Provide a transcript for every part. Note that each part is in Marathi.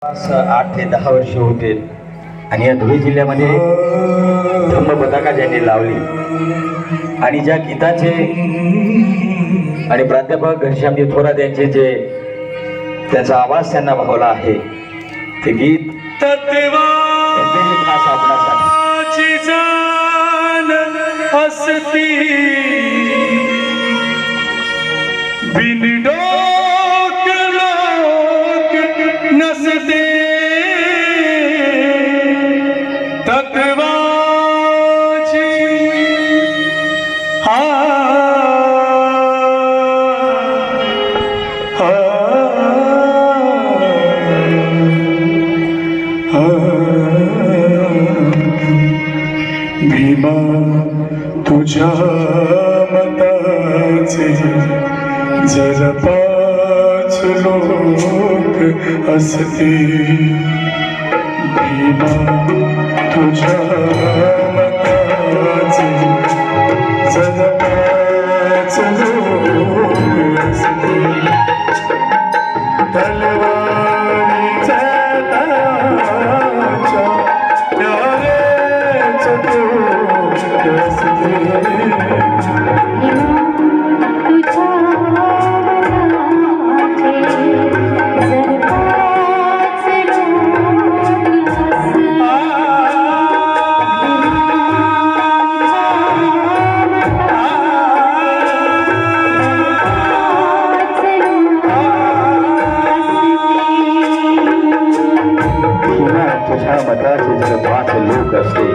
8 ते 10 वर्ष होते आणि या धुळे जिल्ह्यामध्ये धम्म पताका ज्यांनी लावली आणि ज्या गीताचे आणि प्राध्यापक घनश्यामजी थोरात यांचे जे त्याचा आवाज त्यांना भावला आहे ते गीत खास आपणासाठी नसते तत्वाची भीमा तुझ्या मताचे जर पाच लोक असते भीमा तुझ्या मताचे जर पाच लोक असते तलवारीच्या ताराच्या प्यारेच टोक असते मताचे जर 5 लोक असते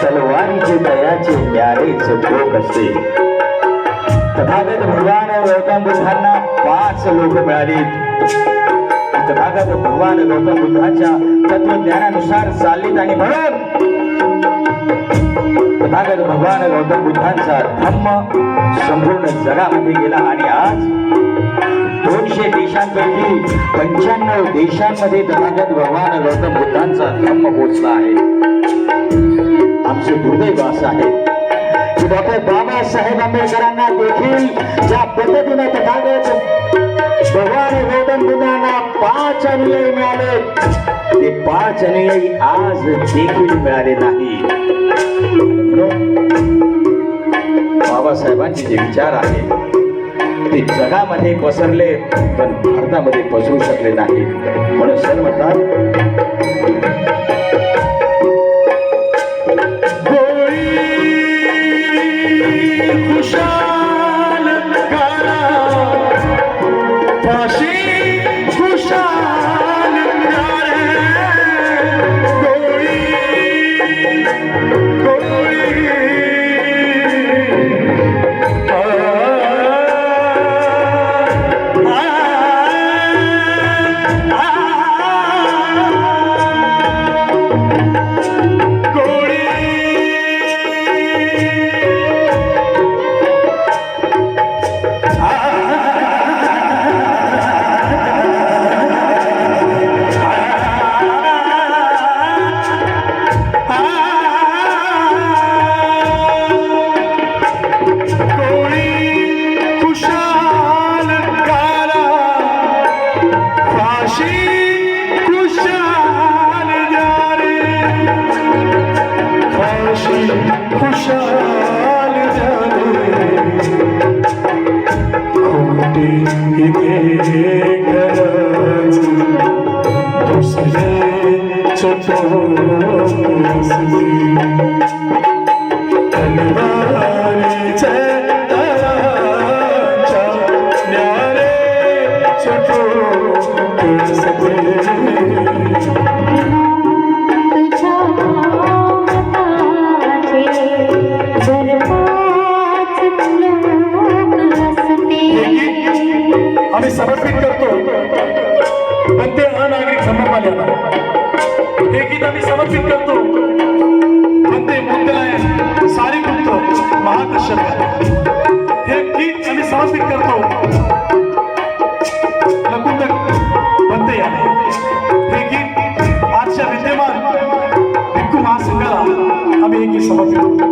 तलवारीचे दयाचे न्यारेच टोक असते तथागत भगवान गौतम बुद्धांना 5 लोक मिळाली तथागत भगवान गौतम बुद्धाच्या तत्वज्ञानानुसार चाललीत आणि म्हणून तथागत भगवान गौतम बुद्धांचा धम्म संपूर्ण जगामध्ये गेला आणि आज 200 देशांपैकी 95 देशांमध्ये तथागत भगवान गौतम बुद्धांचा धम्म पोचला आहे. आमचे दुर्दैव असं आहे की डॉक्टर बाबासाहेब आंबेडकरांना देखील ज्या पद्धतीने तथागत भगवान गौतम बुद्धांना 5 अनुयायी मिळाले ते 5 अनुयायी आज देखील मिळाले नाही. बाबासाहेबांचे जे विचार आहे ते जगामध्ये पसरले पण भारतामध्ये पसरू शकले नाही. म्हणून सर म्हणतात आम्ही समर्पित करतो प्रत्येक अनागरिक धम्मपाल्याला हे गीत आम्ही समर्पित करतो प्रत्येक मोतीलाल सारीपुत्र महाकश्यप हे गीत आम्ही समर्पित करतो लकुंड बनते हे गीत आजच्या विद्यमान भिक्खू महासंघाला आम्ही हे गीत समर्पित करतो.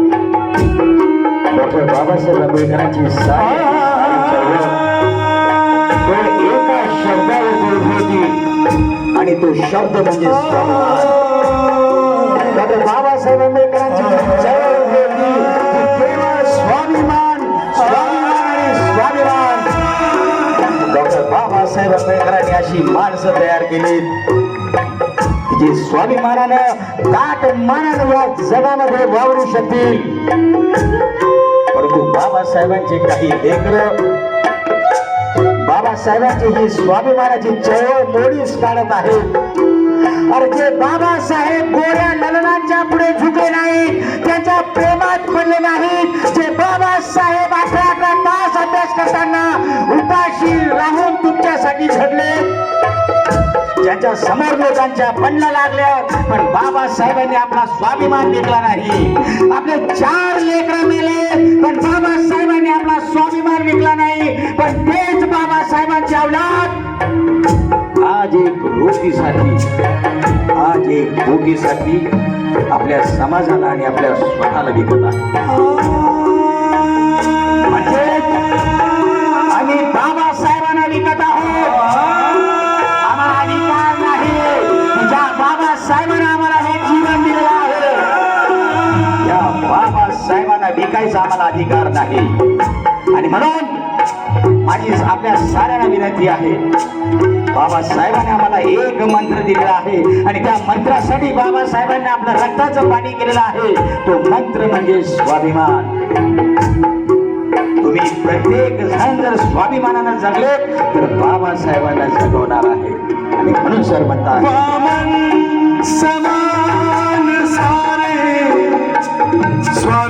डॉक्टर बाबासाहेब आंबेडकरांची एका शब्दावर आणि तो शब्द म्हणजे स्वाभिमान. डॉक्टर बाबासाहेब आंबेडकरांची चळवळ होती ती केवळ स्वाभिमान, स्वाभिमान आणि स्वाभिमान. डॉक्टर बाबासाहेब आंबेडकरांनी अशी माणसं तयार केली जे स्वाभिमानानं ताट मानानं या जगामध्ये वावरू शकतील. परंतु बाबासाहेबांचे काही लेकरं बाबासाहेबांची ही स्वाभिमानाची चळवळ मोडीच काढत आहेत. अरे जे बाबासाहेब गोऱ्या ललनांच्या पुढे झुकले नाही, त्यांच्या प्रेमात पडले नाहीत, जे बाबासाहेब 18 तास अभ्यास करताना उपाशी राहून तुमच्यासाठी झडले, ज्यांच्या समोर लोकांच्या पणला लागल्या पण बाबासाहेबांनी आपला स्वाभिमान विकला नाही. आपले 4 लेकरं मेले पण बाबासाहेबांनी आपला स्वाभिमान विकला नाही. पण तेच बाबासाहेबांची औलाद आज एक रोटीसाठी आपल्या समाजाला आणि आपल्या स्वतःला विकत आहे. म्हणजे आम्ही बाबासाहेबांना विकत आहोत. आम्हाला अधिकार नाही. ज्या बाबासाहेबांना आम्हाला हे जीवन दिलेलं आहे, या बाबासाहेबांना विकायचा आम्हाला अधिकार नाही. आणि म्हणून माझी आपल्या साऱ्यांना विनंती आहे, बाबासाहेबांनी आम्हाला एक मंत्र दिलेला आहे आणि त्या मंत्रासाठी बाबासाहेबांनी आपलं रक्ताचं पाणी केलेलं आहे. तो मंत्र म्हणजे स्वाभिमान. तुम्ही प्रत्येक जण जर स्वाभिमानानं जगले तर बाबासाहेबांना जगवणार आहे. आणि म्हणून सर म्हणतात समान सार